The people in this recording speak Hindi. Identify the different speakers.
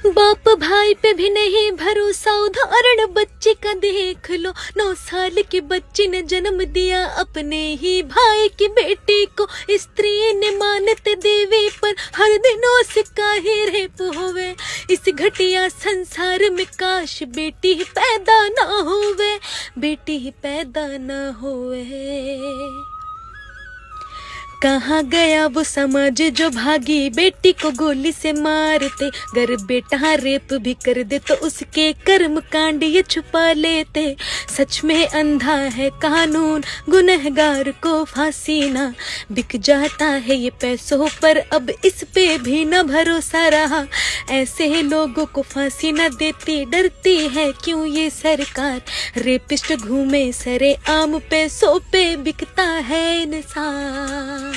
Speaker 1: बाप भाई पे भी नहीं भरोसा, उदाहरण बच्चे का देख लो। 9 साल के बच्चे ने जन्म दिया अपने ही भाई की बेटी को। स्त्री ने मानते देवी पर हर दिनों से काहे रेप होवे। इस घटिया संसार में काश बेटी ही पैदा ना होवे, बेटी ही पैदा ना होवे। कहाँ गया वो समाज जो भागी बेटी को गोली से मारते। अगर बेटा रेप भी कर दे तो उसके कर्म कांड ये छुपा लेते। सच में अंधा है कानून, गुनहगार को फांसी ना। बिक जाता है ये पैसों पर, अब इस पे भी न भरोसा रहा। ऐसे लोगों को फांसी न देती, डरती है क्यों ये सरकार। रेपिस्ट घूमे सरे आम पैसों पे, बिकता है इंसान।